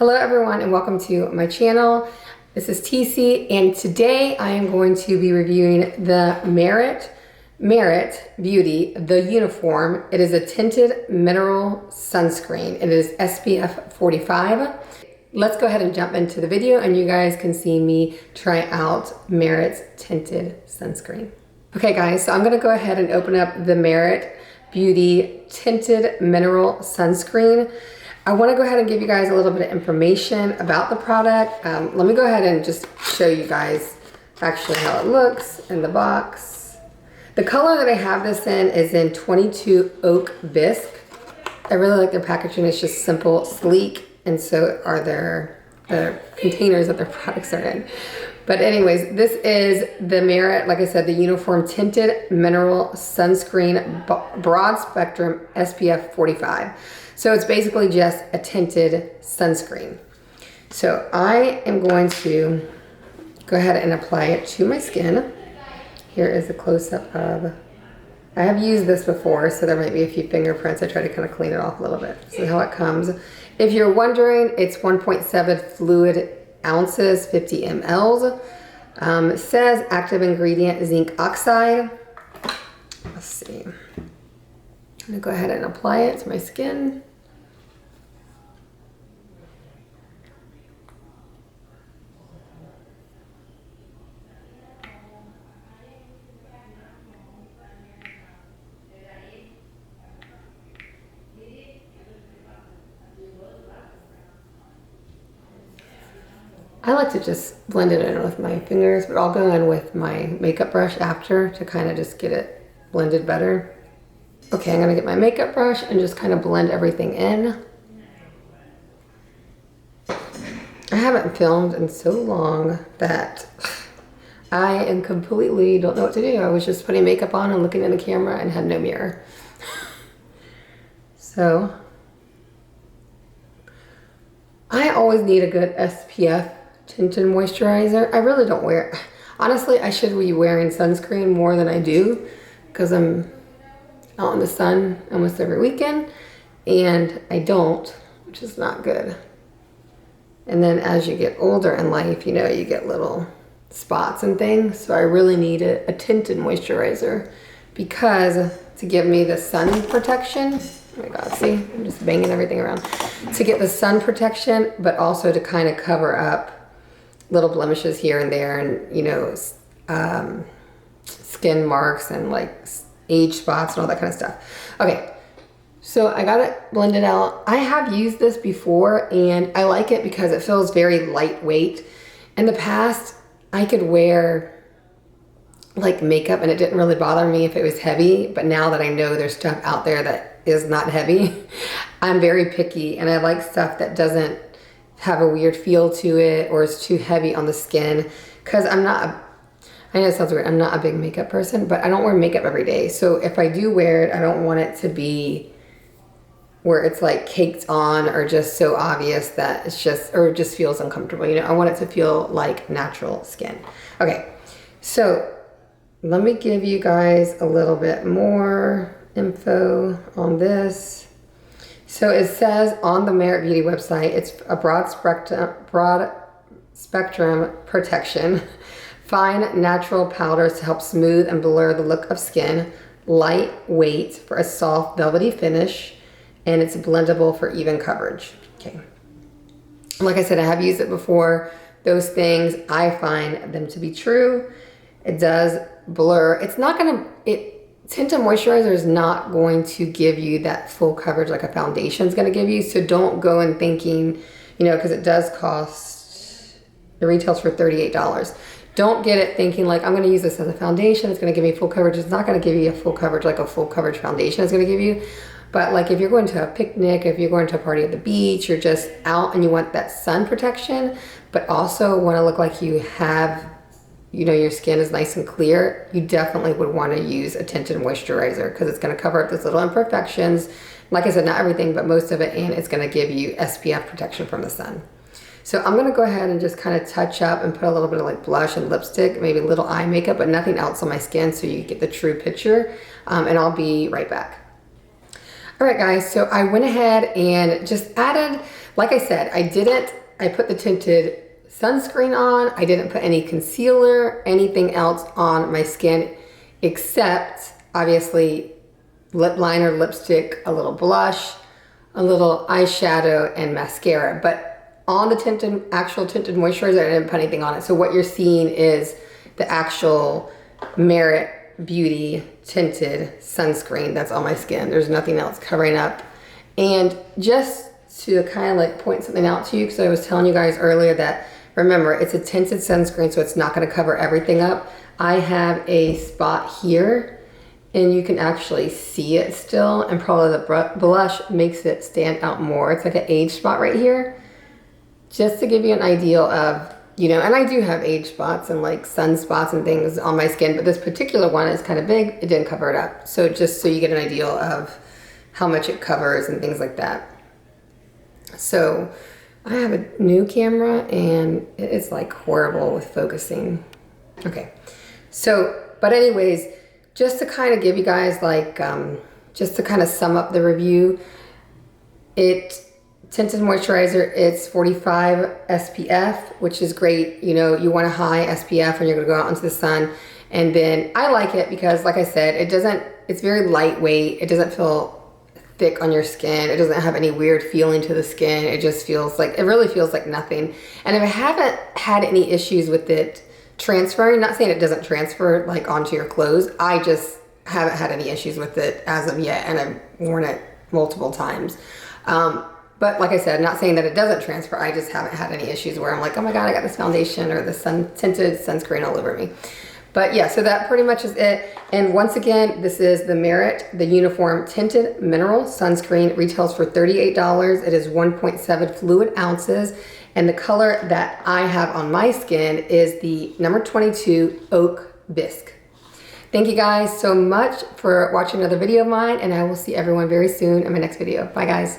Hello everyone and welcome to my channel. This is Tisi and today I am going to be reviewing the Merit Beauty, the Uniform. It is a tinted mineral sunscreen. It is SPF 45. Let's go ahead and jump into the video and you guys can see me try out Merit's tinted sunscreen. Okay guys, so I'm gonna go ahead and open up the Merit Beauty Tinted Mineral Sunscreen. I want to go ahead and give you guys a little bit of information about the product. Let me go ahead and just show you guys actually how it looks in the box. The color that I have this in is in 22 Oak Bisque. I really like their packaging. It's just simple, sleek, and so are the containers that their products are in. But anyways, this is the Merit, like I said, the Uniform Tinted Mineral Sunscreen Broad Spectrum SPF 45. So it's basically just a tinted sunscreen. So I am going to go ahead and apply it to my skin. Here is a close-up of, I have used this before, so there might be a few fingerprints. I try to kind of clean it off a little bit. This is how it comes. If you're wondering, it's 1.7 fluid ounces, 50 mLs. It says active ingredient zinc oxide. Let's see. I'm gonna go ahead and apply it to my skin. I like to just blend it in with my fingers, but I'll go in with my makeup brush after to kind of just get it blended better. Okay, I'm gonna get my makeup brush and just kind of blend everything in. I haven't filmed in so long that I am completely don't know what to do. I was just putting makeup on and looking in the camera and had no mirror. So, I always need a good SPF tinted moisturizer. I really don't wear, honestly, I should be wearing sunscreen more than I do because I'm out in the sun almost every weekend and I don't, which is not good. And then as you get older in life, you know, you get little spots and things. So I really need a tinted moisturizer because to give me the sun protection. Oh my God, see, I'm just banging everything around. To get the sun protection, but also to kind of cover up little blemishes here and there and, you know, skin marks and like age spots and all that kind of stuff. Okay, so I got it blended out. I have used this before and I like it because it feels very lightweight. In the past, I could wear like makeup and it didn't really bother me if it was heavy, but now that I know there's stuff out there that is not heavy, I'm very picky and I like stuff that doesn't have a weird feel to it or is too heavy on the skin because I know it sounds weird, I'm not a big makeup person, but I don't wear makeup every day. So if I do wear it, I don't want it to be where it's like caked on or just so obvious that it's just, or it just feels uncomfortable. You know, I want it to feel like natural skin. Okay, so let me give you guys a little bit more info on this. So it says on the Merit Beauty website, it's a broad spectrum protection, fine natural powders to help smooth and blur the look of skin, lightweight for a soft velvety finish, and it's blendable for even coverage. Okay. Like I said, I have used it before. Those things, I find them to be true. It does blur. It's not gonna, tinted moisturizer is not going to give you that full coverage like a foundation is going to give you. So don't go in thinking, you know, because it does cost, it retails for $38. Don't get it thinking like, I'm going to use this as a foundation. It's going to give me full coverage. It's not going to give you a full coverage like a full coverage foundation is going to give you. But like if you're going to a picnic, if you're going to a party at the beach, you're just out and you want that sun protection, but also want to look like you have, you know, your skin is nice and clear, you definitely would want to use a tinted moisturizer because it's going to cover up those little imperfections. Like I said, not everything, but most of it, and it's going to give you SPF protection from the sun. So I'm going to go ahead and just kind of touch up and put a little bit of like blush and lipstick, maybe a little eye makeup, but nothing else on my skin so you get the true picture. And I'll be right back. All right guys, so I went ahead and just added Like I said, I put the tinted sunscreen on. I didn't put any concealer, anything else on my skin except obviously lip liner, lipstick, a little blush, a little eyeshadow, and mascara. But on the actual tinted moisturizer, I didn't put anything on it. So what you're seeing is the actual Merit Beauty tinted sunscreen that's on my skin. There's nothing else covering up. And just to kind of like point something out to you, because I was telling you guys earlier that, remember, it's a tinted sunscreen, so it's not going to cover everything up. I have a spot here, and you can actually see it still, and probably the blush makes it stand out more. It's like an age spot right here. Just to give you an idea of, you know, and I do have age spots and like sunspots and things on my skin, but this particular one is kind of big. It didn't cover it up. So just so you get an idea of how much it covers and things like that. So I have a new camera and it is like horrible with focusing. Okay. So, but anyways, just to kind of give you guys like, just to kind of sum up the review, tinted moisturizer, it's 45 SPF, which is great. You know, you want a high SPF when you're gonna go out into the sun. And then I like it because, like I said, it's very lightweight. It doesn't feel thick on your skin. It doesn't have any weird feeling to the skin. It just feels like, it really feels like nothing. And if I haven't had any issues with it transferring, not saying it doesn't transfer like onto your clothes, I just haven't had any issues with it as of yet, and I've worn it multiple times. But like I said, not saying that it doesn't transfer, I just haven't had any issues where I'm like, oh my God, I got this foundation or this tinted sunscreen all over me. But yeah, so that pretty much is it. And once again, this is the Merit, the Uniform Tinted Mineral Sunscreen. Retails for $38. It is 1.7 fluid ounces. And the color that I have on my skin is the number 22 Oak Bisque. Thank you guys so much for watching another video of mine, and I will see everyone very soon in my next video. Bye guys.